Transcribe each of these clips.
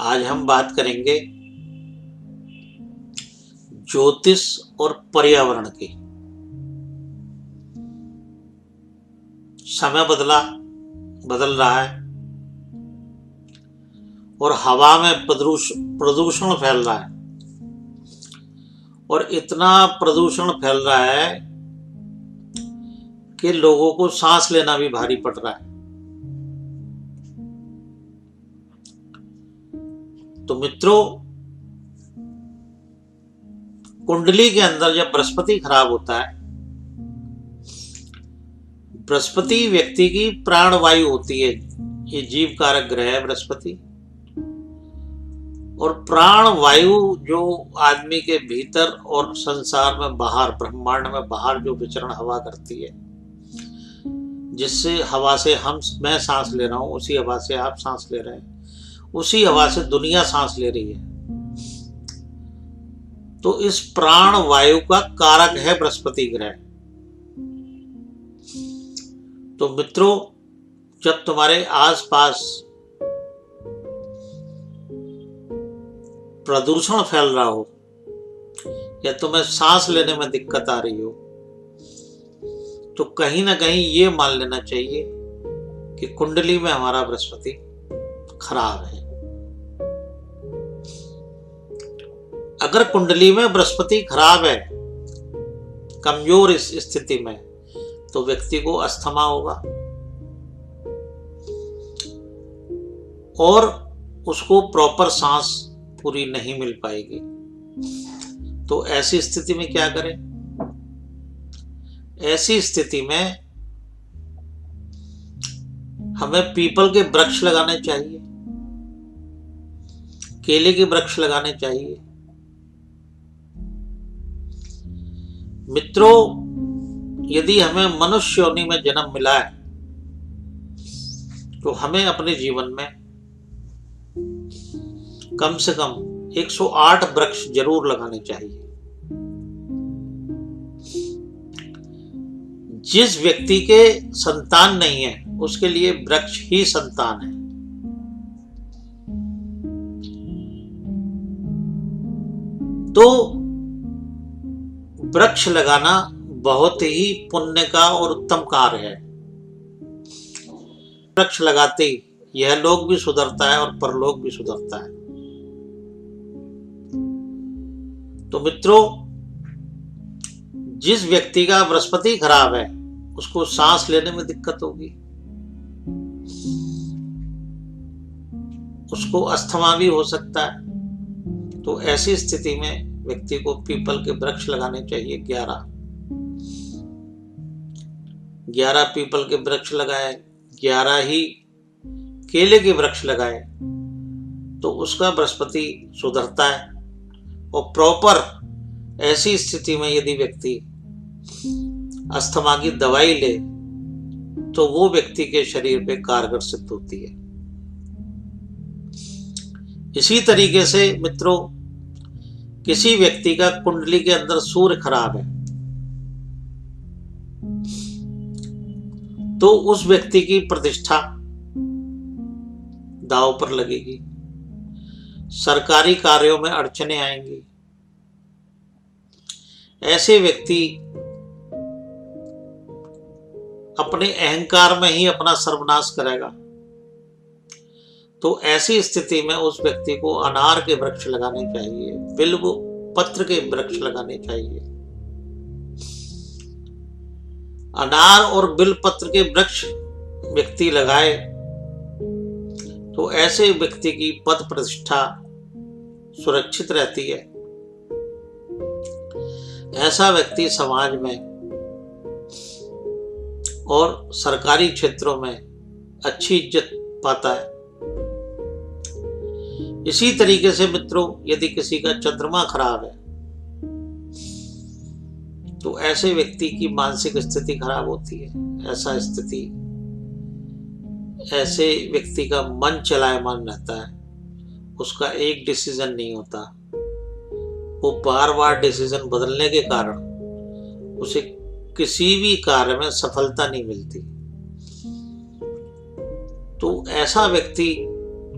आज हम बात करेंगे ज्योतिष और पर्यावरण की। समय बदल रहा है और हवा में प्रदूषण फैल रहा है और इतना प्रदूषण फैल रहा है कि लोगों को सांस लेना भी भारी पड़ रहा है। तो मित्रों, कुंडली के अंदर जब बृहस्पति खराब होता है, बृहस्पति व्यक्ति की प्राणवायु होती है, ये जीव कारक ग्रह है बृहस्पति। और प्राणवायु जो आदमी के भीतर और संसार में बाहर, ब्रह्मांड में बाहर जो विचरण हवा करती है, जिससे हवा से मैं सांस ले रहा हूं, उसी हवा से आप सांस ले रहे हैं, उसी हवा से दुनिया सांस ले रही है। तो इस प्राण वायु का कारक है बृहस्पति ग्रह। तो मित्रों, जब तुम्हारे आसपास प्रदूषण फैल रहा हो या तुम्हें सांस लेने में दिक्कत आ रही हो, तो कहीं ना कहीं ये मान लेना चाहिए कि कुंडली में हमारा बृहस्पति खराब है। अगर कुंडली में बृहस्पति खराब है, कमजोर इस स्थिति में, तो व्यक्ति को अस्थमा होगा और उसको प्रॉपर सांस पूरी नहीं मिल पाएगी। तो ऐसी स्थिति में क्या करें? ऐसी स्थिति में हमें पीपल के वृक्ष लगाने चाहिए, केले के वृक्ष लगाने चाहिए। मित्रों, यदि हमें मनुष्य योनि में जन्म मिला है, तो हमें अपने जीवन में कम से कम 108 वृक्ष जरूर लगाने चाहिए। जिस व्यक्ति के संतान नहीं है, उसके लिए वृक्ष ही संतान है। तो वृक्ष लगाना बहुत ही पुण्य का और उत्तम कार्य है। वृक्ष लगाते ही यह लोक भी सुधरता है और परलोक भी सुधरता है। तो मित्रों, जिस व्यक्ति का बृहस्पति खराब है, उसको सांस लेने में दिक्कत होगी, उसको अस्थमा भी हो सकता है। तो ऐसी स्थिति में व्यक्ति को पीपल के वृक्ष लगाने चाहिए 11 पीपल के वृक्ष लगाए, 11 ही केले के वृक्ष लगाए, तो उसका बृहस्पति सुधरता है। और प्रॉपर ऐसी स्थिति में यदि व्यक्ति अस्थमा की दवाई ले, तो वो व्यक्ति के शरीर पे कारगर सिद्ध होती है। इसी तरीके से मित्रों, किसी व्यक्ति का कुंडली के अंदर सूर्य खराब है, तो उस व्यक्ति की प्रतिष्ठा दांव पर लगेगी, सरकारी कार्यों में अड़चने आएंगी। ऐसे व्यक्ति अपने अहंकार में ही अपना सर्वनाश करेगा। तो ऐसी स्थिति में उस व्यक्ति को अनार के वृक्ष लगाने चाहिए, बिल्व पत्र के वृक्ष लगाने चाहिए। अनार और बिल्व पत्र के वृक्ष व्यक्ति लगाए तो ऐसे व्यक्ति की पद प्रतिष्ठा सुरक्षित रहती है। ऐसा व्यक्ति समाज में और सरकारी क्षेत्रों में अच्छी इज्जत पाता है। इसी तरीके से मित्रों, यदि किसी का चंद्रमा खराब है, तो ऐसे व्यक्ति की मानसिक स्थिति खराब होती है। ऐसे व्यक्ति का मन चलायमान रहता है, उसका एक डिसीजन नहीं होता, वो बार बार डिसीजन बदलने के कारण उसे किसी भी कार्य में सफलता नहीं मिलती। तो ऐसा व्यक्ति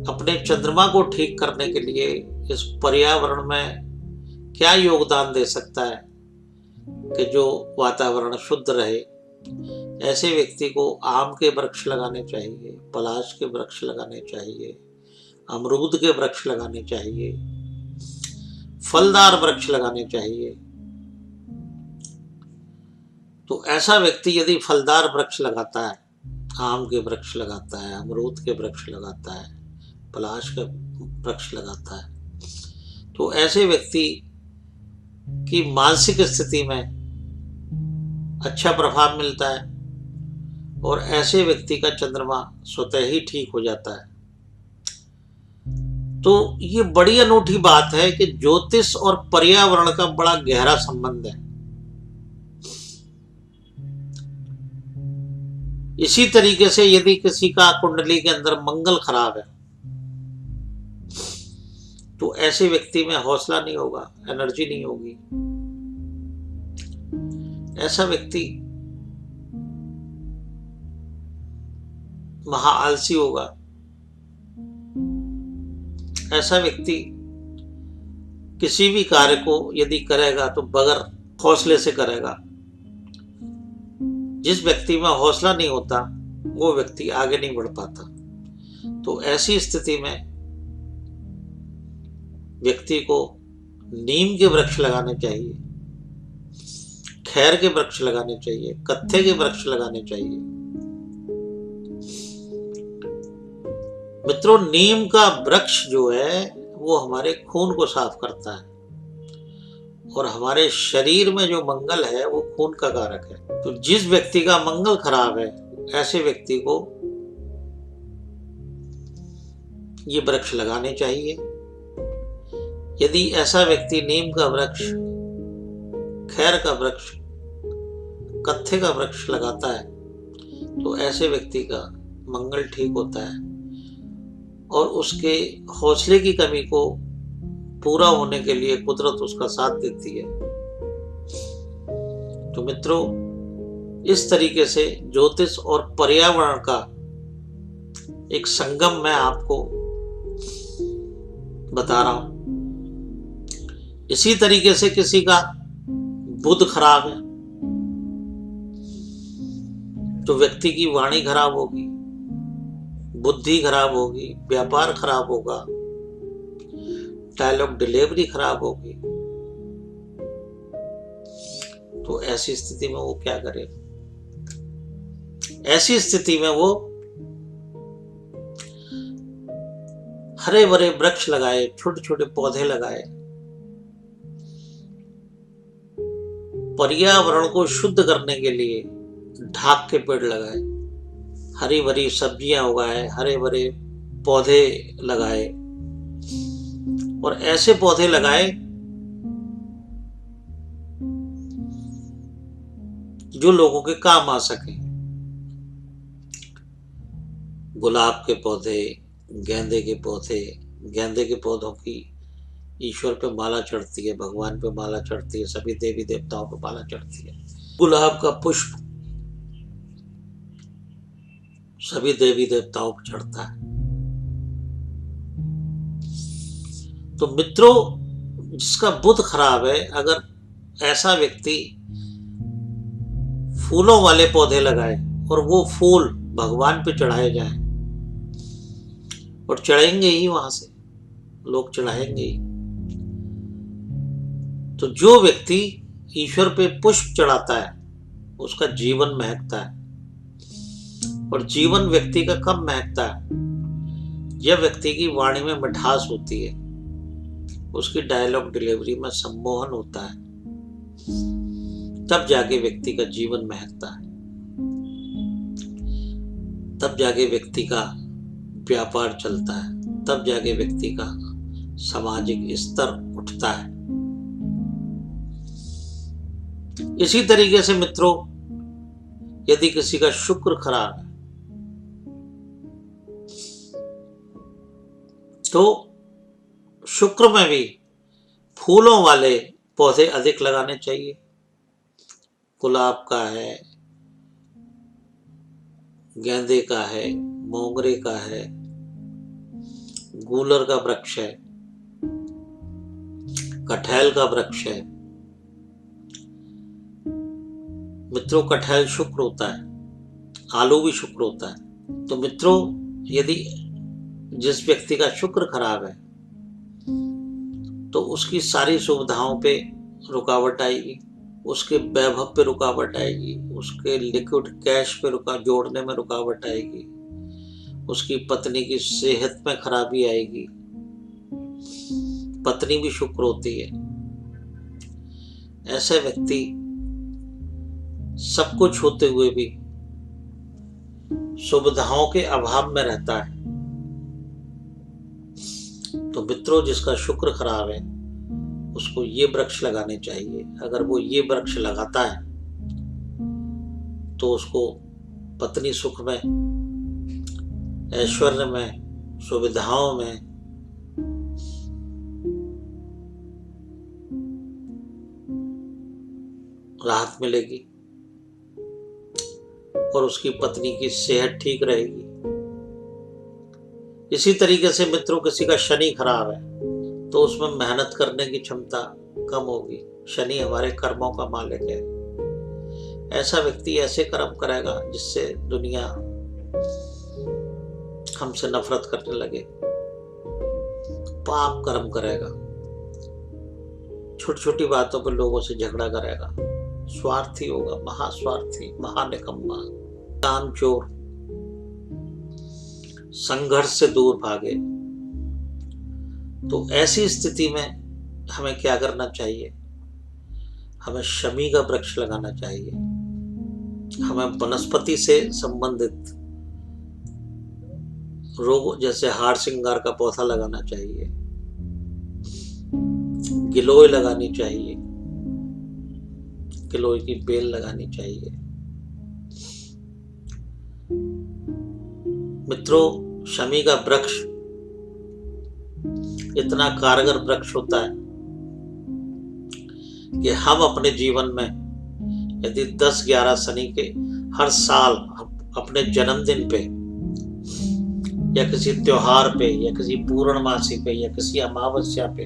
अपने चंद्रमा को ठीक करने के लिए इस पर्यावरण में क्या योगदान दे सकता है कि जो वातावरण शुद्ध रहे। ऐसे व्यक्ति को आम के वृक्ष लगाने चाहिए, पलाश के वृक्ष लगाने चाहिए, अमरूद के वृक्ष लगाने चाहिए, फलदार वृक्ष लगाने चाहिए। तो ऐसा व्यक्ति यदि फलदार वृक्ष लगाता है, आम के वृक्ष लगाता है, अमरूद के वृक्ष लगाता है, पलाश के वृक्ष लगाता है, तो ऐसे व्यक्ति की मानसिक स्थिति में अच्छा प्रभाव मिलता है और ऐसे व्यक्ति का चंद्रमा स्वतः ही ठीक हो जाता है। तो ये बड़ी अनूठी बात है कि ज्योतिष और पर्यावरण का बड़ा गहरा संबंध है। इसी तरीके से यदि किसी का कुंडली के अंदर मंगल खराब है तो ऐसे व्यक्ति में हौसला नहीं होगा, एनर्जी नहीं होगी। ऐसा व्यक्ति महाआलसी होगा। ऐसा व्यक्ति किसी भी कार्य को यदि करेगा तो बगैर हौसले से करेगा। जिस व्यक्ति में हौसला नहीं होता वो व्यक्ति आगे नहीं बढ़ पाता। तो ऐसी स्थिति में व्यक्ति को नीम के वृक्ष लगाने चाहिए, खैर के वृक्ष लगाने चाहिए, कत्थे के वृक्ष लगाने चाहिए। मित्रों, नीम का वृक्ष जो है वो हमारे खून को साफ करता है और हमारे शरीर में जो मंगल है वो खून का कारक है। तो जिस व्यक्ति का मंगल खराब है ऐसे व्यक्ति को ये वृक्ष लगाने चाहिए। यदि ऐसा व्यक्ति नीम का वृक्ष, खैर का वृक्ष, कत्थे का वृक्ष लगाता है तो ऐसे व्यक्ति का मंगल ठीक होता है और उसके हौसले की कमी को पूरा होने के लिए कुदरत उसका साथ देती है। तो मित्रों, इस तरीके से ज्योतिष और पर्यावरण का एक संगम मैं आपको बता रहा हूं। इसी तरीके से किसी का बुध खराब है तो व्यक्ति की वाणी खराब होगी, बुद्धि खराब होगी, व्यापार खराब होगा, डायलॉग डिलीवरी खराब होगी। तो ऐसी स्थिति में वो क्या करे? ऐसी स्थिति में वो हरे भरे वृक्ष लगाए, छोटे छोटे पौधे लगाए, पर्यावरण को शुद्ध करने के लिए ढाक के पेड़ लगाए, हरी भरी सब्जियां उगाए, हरे भरे पौधे लगाए और ऐसे पौधे लगाए जो लोगों के काम आ सके। गुलाब के पौधे, गेंदे के पौधे, गेंदे के पौधों की ईश्वर पे माला चढ़ती है, भगवान पे माला चढ़ती है, सभी देवी देवताओं पे माला चढ़ती है। गुलाब का पुष्प सभी देवी देवताओं पर चढ़ता है। तो मित्रों, जिसका बुध खराब है, अगर ऐसा व्यक्ति फूलों वाले पौधे लगाए और वो फूल भगवान पे चढ़ाए जाए, और चढ़ेंगे ही, वहां से लोग चढ़ाएंगे ही, तो जो व्यक्ति ईश्वर पे पुष्प चढ़ाता है उसका जीवन महकता है। और जीवन व्यक्ति का कब महकता है? जब व्यक्ति की वाणी में मिठास होती है, उसकी डायलॉग डिलीवरी में सम्मोहन होता है, तब जाके व्यक्ति का जीवन महकता है, तब जाके व्यक्ति का व्यापार चलता है, तब जाके व्यक्ति का सामाजिक स्तर उठता है। इसी तरीके से मित्रों, यदि किसी का शुक्र खराब है तो शुक्र में भी फूलों वाले पौधे अधिक लगाने चाहिए। गुलाब का है, गेंदे का है, मोगरे का है, गूलर का वृक्ष है, कटहल का वृक्ष है। मित्रों, कटहल शुक्र होता है, आलू भी शुक्र होता है। तो मित्रों, यदि जिस व्यक्ति का शुक्र खराब है तो उसकी सारी सुविधाओं पे रुकावट आएगी, उसके वैभव पे रुकावट आएगी, उसके लिक्विड कैश पे जोड़ने में रुकावट आएगी, उसकी पत्नी की सेहत में खराबी आएगी। पत्नी भी शुक्र होती है। ऐसे व्यक्ति सब कुछ होते हुए भी सुविधाओं के अभाव में रहता है। तो मित्रों, जिसका शुक्र खराब है उसको ये वृक्ष लगाने चाहिए। अगर वो ये वृक्ष लगाता है तो उसको पत्नी सुख में, ऐश्वर्य में, सुविधाओं में, राहत मिलेगी और उसकी पत्नी की सेहत ठीक रहेगी। इसी तरीके से मित्रों, किसी का शनि खराब है तो उसमें मेहनत करने की क्षमता कम होगी। शनि हमारे कर्मों का मालिक है। ऐसा व्यक्ति ऐसे कर्म करेगा जिससे दुनिया हमसे नफरत करने लगे, पाप कर्म करेगा, छोटी छोटी बातों पर लोगों से झगड़ा करेगा, स्वार्थी होगा, महास्वार्थी, महानिकम्मा, कामचोर, संघर्ष से दूर भागे। तो ऐसी स्थिति में हमें क्या करना चाहिए? हमें शमी का वृक्ष लगाना चाहिए। हमें वनस्पति से संबंधित रोग जैसे हार श्रृंगार का पौधा लगाना चाहिए, गिलोय लगानी चाहिए, गिलोय की बेल लगानी चाहिए। मित्रों, शमी का वृक्ष इतना कारगर वृक्ष होता है कि हम अपने जीवन में यदि 10-11 शनि के हर साल अपने जन्मदिन पे या किसी त्योहार पे या किसी पूर्णमासी पे या किसी अमावस्या पे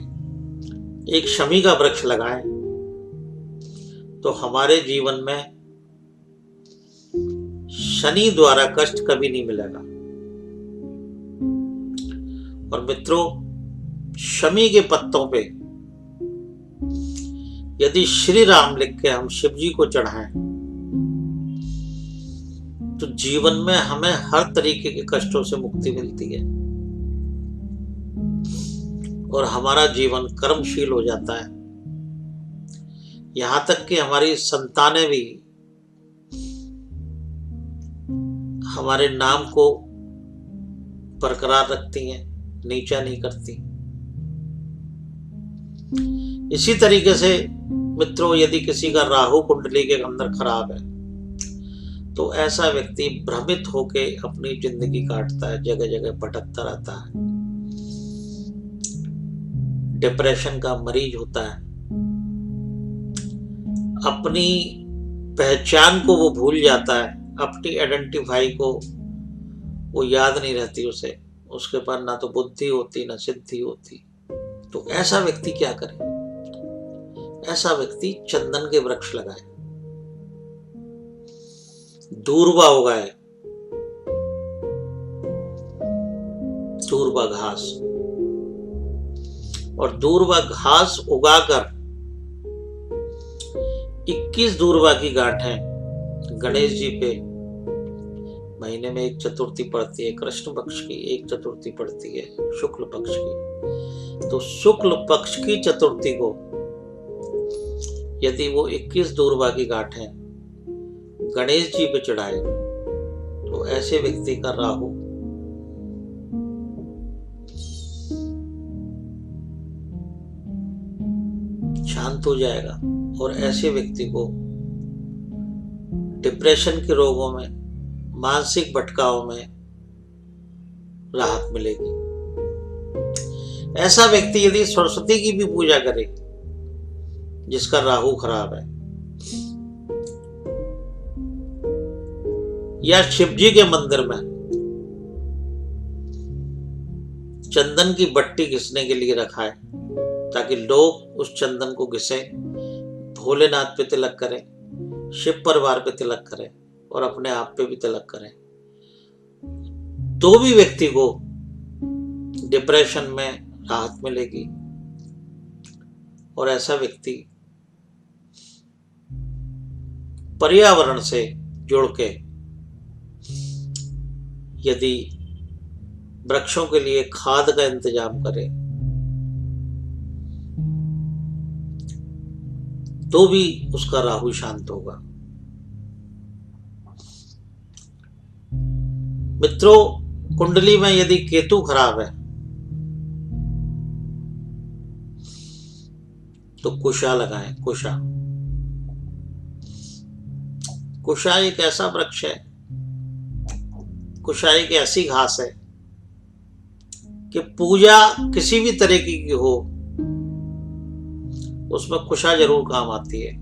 एक शमी का वृक्ष लगाएं तो हमारे जीवन में शनि द्वारा कष्ट कभी नहीं मिलेगा। और मित्रों, शमी के पत्तों पे यदि श्री राम लिख के हम शिव जी को चढ़ाएं तो जीवन में हमें हर तरीके के कष्टों से मुक्ति मिलती है और हमारा जीवन कर्मशील हो जाता है। यहां तक कि हमारी संतानें भी हमारे नाम को बरकरार रखती हैं, नीचा नहीं करती। इसी तरीके से मित्रों, यदि किसी का राहु कुंडली के अंदर खराब है तो ऐसा व्यक्ति भ्रमित होके अपनी जिंदगी काटता है, जगह जगह भटकता रहता है, डिप्रेशन का मरीज होता है, अपनी पहचान को वो भूल जाता है, अपनी आइडेंटिफाई को वो याद नहीं रहती उसे, उसके पास ना तो बुद्धि होती ना सिद्धि होती। तो ऐसा व्यक्ति क्या करे? ऐसा व्यक्ति चंदन के वृक्ष लगाए, दूर्वा उगाए, दूर्वा घास, और दूर्वा घास उगाकर 21 दूर्वा की गांठें गणेश जी पे, महीने में एक चतुर्थी पड़ती है कृष्ण पक्ष की, एक चतुर्थी पड़ती है शुक्ल पक्ष की। तो शुक्ल पक्ष की चतुर्थी को यदि वो 21 दूर्वा की गांठें गणेश जी पे चढ़ाए तो ऐसे व्यक्ति का राहु शांत हो जाएगा और ऐसे व्यक्ति को डिप्रेशन के रोगों में, मानसिक भटकाव में राहत मिलेगी। ऐसा व्यक्ति यदि सरस्वती की भी पूजा करे जिसका राहु खराब है, या शिव जी के मंदिर में चंदन की बट्टी घिसने के लिए रखा है, ताकि लोग उस चंदन को घिसे, भोलेनाथ पे तिलक करें, शिव परिवार पे तिलक करें और अपने आप पे भी तिलक करें। तो भी व्यक्ति को डिप्रेशन में राहत मिलेगी और ऐसा व्यक्ति पर्यावरण से जुड़ के यदि वृक्षों के लिए खाद का इंतजाम करे तो भी उसका राहु शांत होगा। मित्रों, कुंडली में यदि केतु खराब है तो कुशा लगाएं। कुशा एक ऐसा वृक्ष है, कुशा एक ऐसी घास है कि पूजा किसी भी तरीके की हो उसमें कुशा जरूर काम आती है।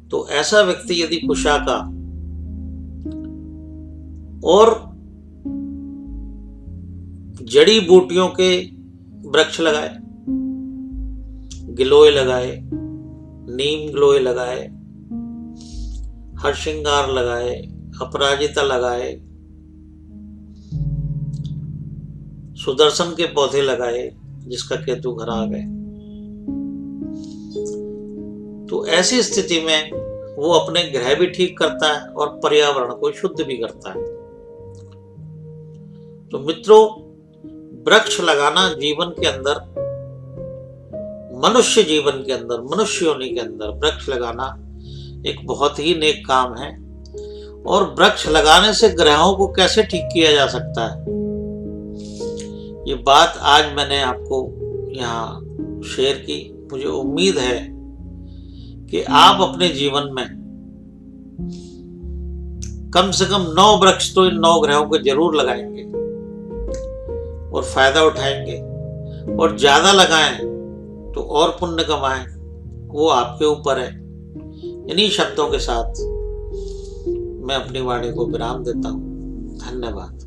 तो ऐसा व्यक्ति यदि कुशा का और जड़ी बूटियों के वृक्ष लगाए, गिलोय लगाए, नीम गिलोय लगाए, हरसिंगार लगाए, अपराजिता लगाए, सुदर्शन के पौधे लगाए जिसका केतु खराब है, तो ऐसी स्थिति में वो अपने ग्रह भी ठीक करता है और पर्यावरण को शुद्ध भी करता है। तो मित्रों, वृक्ष लगाना जीवन के अंदर, मनुष्य जीवन के अंदर, मनुष्य योनि के अंदर वृक्ष लगाना एक बहुत ही नेक काम है। और वृक्ष लगाने से ग्रहों को कैसे ठीक किया जा सकता है, ये बात आज मैंने आपको यहाँ शेयर की। मुझे उम्मीद है कि आप अपने जीवन में कम से कम 9 वृक्ष तो इन 9 ग्रहों को जरूर लगाएंगे और फायदा उठाएंगे, और ज्यादा लगाएं तो और पुण्य कमाएं, वो आपके ऊपर है। इन्हीं शब्दों के साथ मैं अपनी वाणी को विराम देता हूं। धन्यवाद।